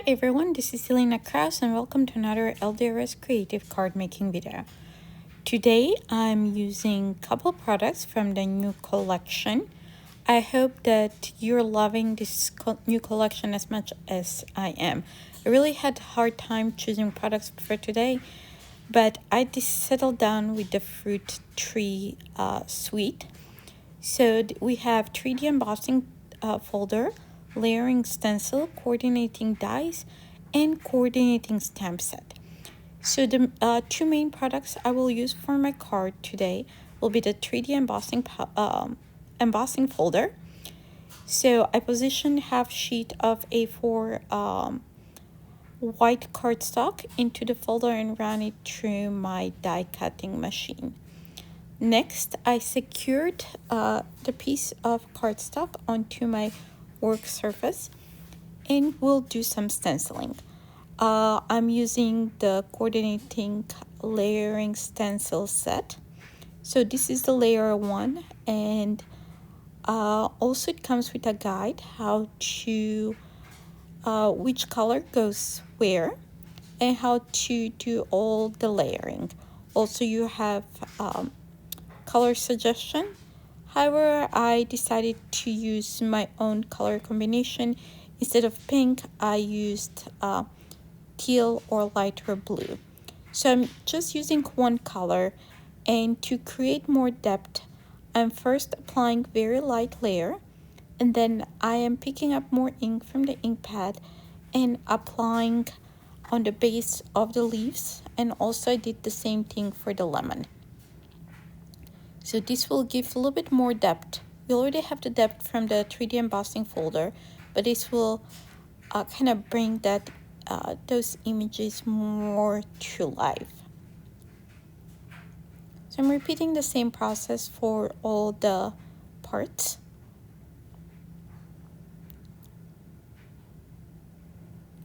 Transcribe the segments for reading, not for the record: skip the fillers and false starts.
everyone, this is Ilina and welcome to another LDRS creative card making video. Today I'm using a couple products from the new collection. I hope that you're loving this new collection as much as I am. I really had a hard time choosing products for today, but I just settled down with the fruit tree suite. So we have 3D embossing folder, layering stencil, coordinating dies, and coordinating stamp set. So the two main products I will use for my card today will be the 3D embossing folder. So I position half sheet of A4 white cardstock into the folder and run it through my die cutting machine. Next, I secured the piece of cardstock onto my work surface and we'll do some stenciling. I'm using the coordinating layering stencil set. So this is the layer 1, and also it comes with a guide how to which color goes where and how to do all the layering. Also you have color suggestion. However, I decided to use my own color combination. Instead of pink, I used teal or lighter blue. So I'm just using one color, and to create more depth, I'm first applying very light layer, and then I am picking up more ink from the ink pad and applying on the base of the leaves, and also I did the same thing for the lemon. So this will give a little bit more depth. We already have the depth from the 3D embossing folder, but this will kind of bring that those images more to life. So I'm repeating the same process for all the parts.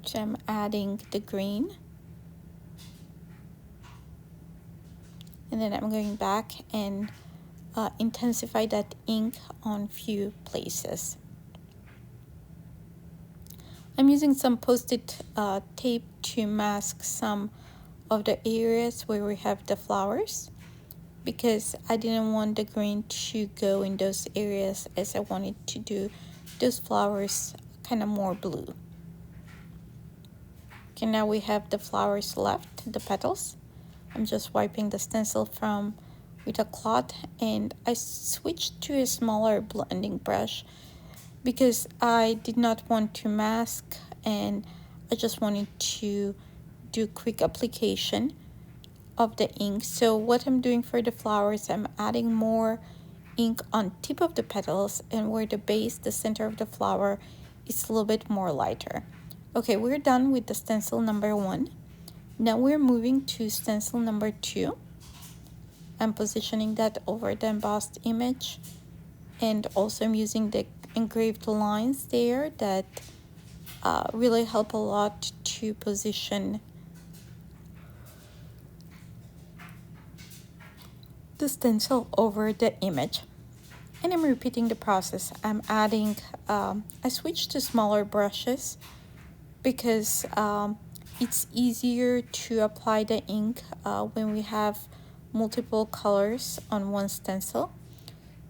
So I'm adding the green. And then I'm going back and intensify that ink on few places. I'm using some post-it tape to mask some of the areas where we have the flowers, because I didn't want the green to go in those areas, as I wanted to do those flowers kind of more blue. Okay, now we have the flowers left, the petals. I'm just wiping the stencil from with a cloth, and I switched to a smaller blending brush because I did not want to mask and I just wanted to do quick application of the ink. So what I'm doing for the flowers, I'm adding more ink on tip of the petals, and where the base, the center of the flower, is a little bit more lighter. Okay, we're done with the stencil number 1. Now we're moving to stencil number 2. I'm positioning that over the embossed image, and also I'm using the engraved lines there that really help a lot to position the stencil over the image. And I'm repeating the process. I'm adding, I switched to smaller brushes because it's easier to apply the ink when we have multiple colors on one stencil.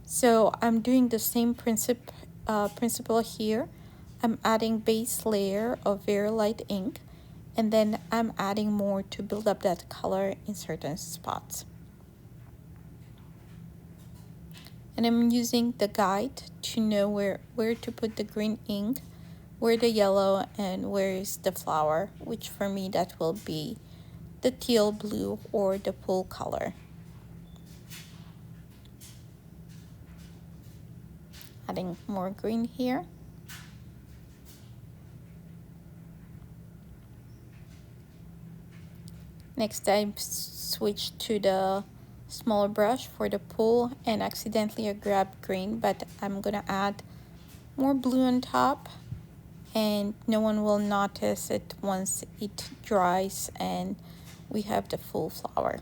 So I'm doing the same principle here. I'm adding base layer of very light ink, and then I'm adding more to build up that color in certain spots. And I'm using the guide to know where to put the green ink, where the yellow, and where is the flower, which for me that will be the teal blue or the pool color. Adding more green here. Next I switched to the smaller brush for the pool, and accidentally I grabbed green, but I'm gonna add more blue on top, and no one will notice it once it dries and we have the full flower.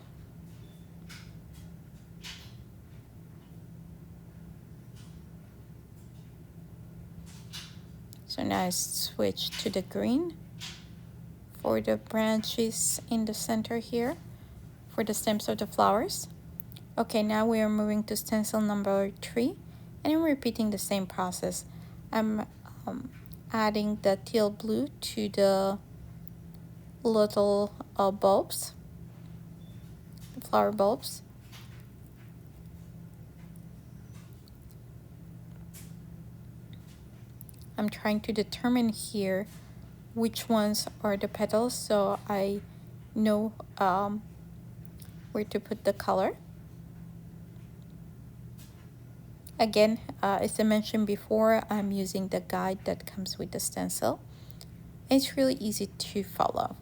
So now I switch to the green for the branches in the center here for the stems of the flowers. Okay, now we are moving to stencil number 3, and I'm repeating the same process. I'm adding the teal blue to the little bulbs, the flower bulbs. I'm trying to determine here which ones are the petals so I know where to put the color. Again, as I mentioned before, I'm using the guide that comes with the stencil. It's really easy to follow.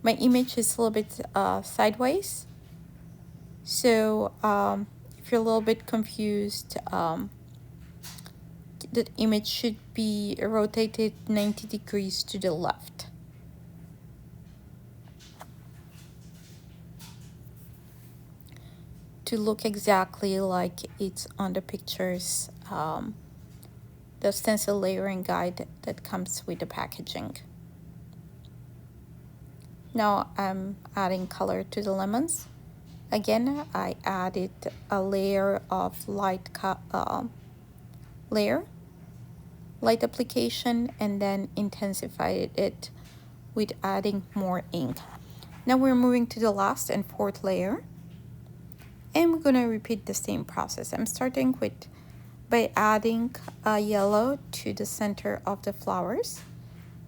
My image is a little bit sideways, so if you're a little bit confused, the image should be rotated 90 degrees to the left. To look exactly like it's on the pictures, the stencil layering guide that comes with the packaging. Now I'm adding color to the lemons. Again, I added a layer of light application, and then intensified it with adding more ink. Now we're moving to the last and fourth layer, and we're gonna repeat the same process. I'm starting by adding a yellow to the center of the flowers.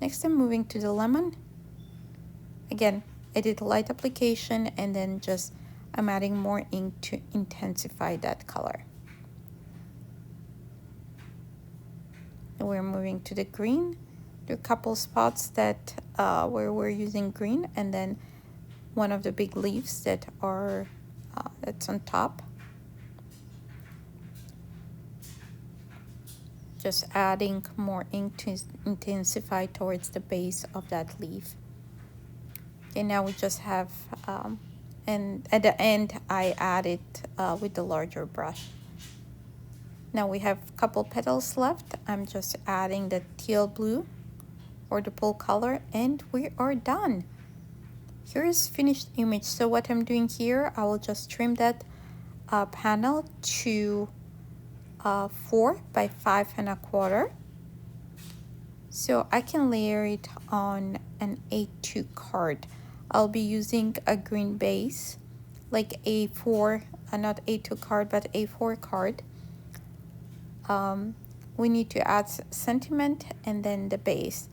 Next, I'm moving to the lemon. Again, I did light application, and then I'm adding more ink to intensify that color. And we're moving to the green. There are a couple spots that where we're using green, and then one of the big leaves that are that's on top. Just adding more ink to intensify towards the base of that leaf. And now we just have, and at the end I added with the larger brush. Now we have a couple petals left. I'm just adding the teal blue or the full color, and we are done. Here is finished image. So what I'm doing here, I will just trim that panel to 4 by 5.25. So I can layer it on an A2 card. I'll be using a green base, like A4, not A2 card, but A4 card. We need to add sentiment and then the base.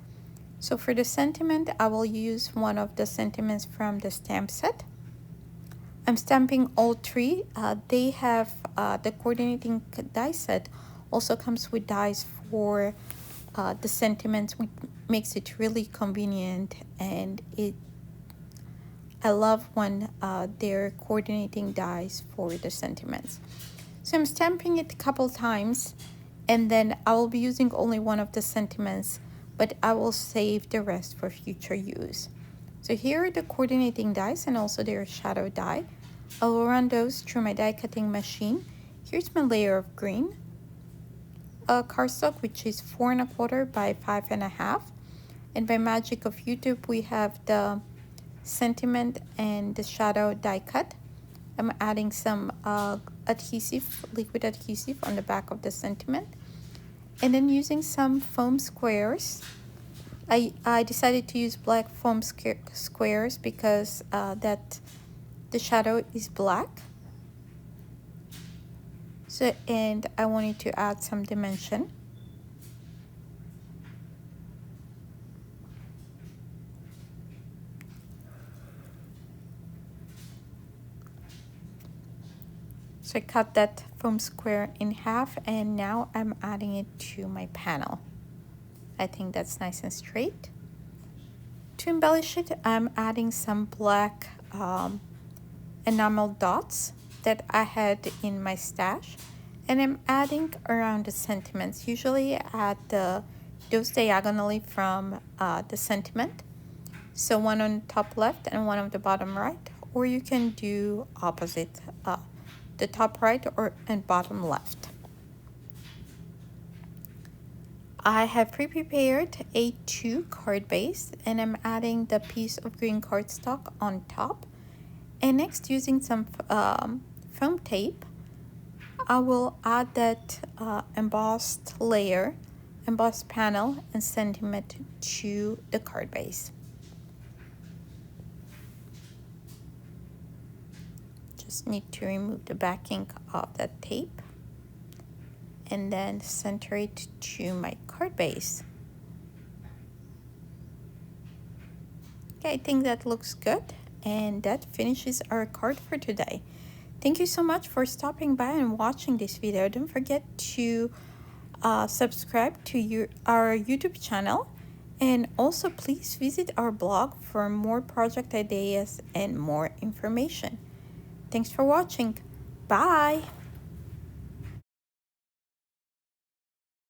So for the sentiment, I will use one of the sentiments from the stamp set. I'm stamping all 3. They have the coordinating die set also comes with dies for the sentiments, which makes it really convenient, and I love when they're coordinating dies for the sentiments. So I'm stamping it a couple times, and then I will be using only one of the sentiments, but I will save the rest for future use. So here are the coordinating dies and also their shadow die. I will run those through my die cutting machine. Here's my layer of green cardstock, which is 4.25 by 5.5. And by magic of YouTube, we have the sentiment and the shadow die cut. I'm adding some adhesive, liquid adhesive on the back of the sentiment. And then using some foam squares. I decided to use black foam squares because the shadow is black. So, and I wanted to add some dimension. So I cut that foam square in half, and now I'm adding it to my panel. I think that's nice and straight. To embellish it, I'm adding some black enamel dots that I had in my stash, and I'm adding around the sentiments. Usually I add those diagonally from the sentiment, so one on top left and one on the bottom right, or you can do opposite, the top right and bottom left. I have pre-prepared a 2 card base, and I'm adding the piece of green cardstock on top. And next, using some foam tape, I will add that embossed layer, embossed panel, and send it to the card base. Just need to remove the backing of that tape and then center it to my card base. Okay, I think that looks good, and that finishes our card for today. Thank you so much for stopping by and watching this video. Don't forget to subscribe to our YouTube channel, and also please visit our blog for more project ideas and more information. Thanks for watching. Bye.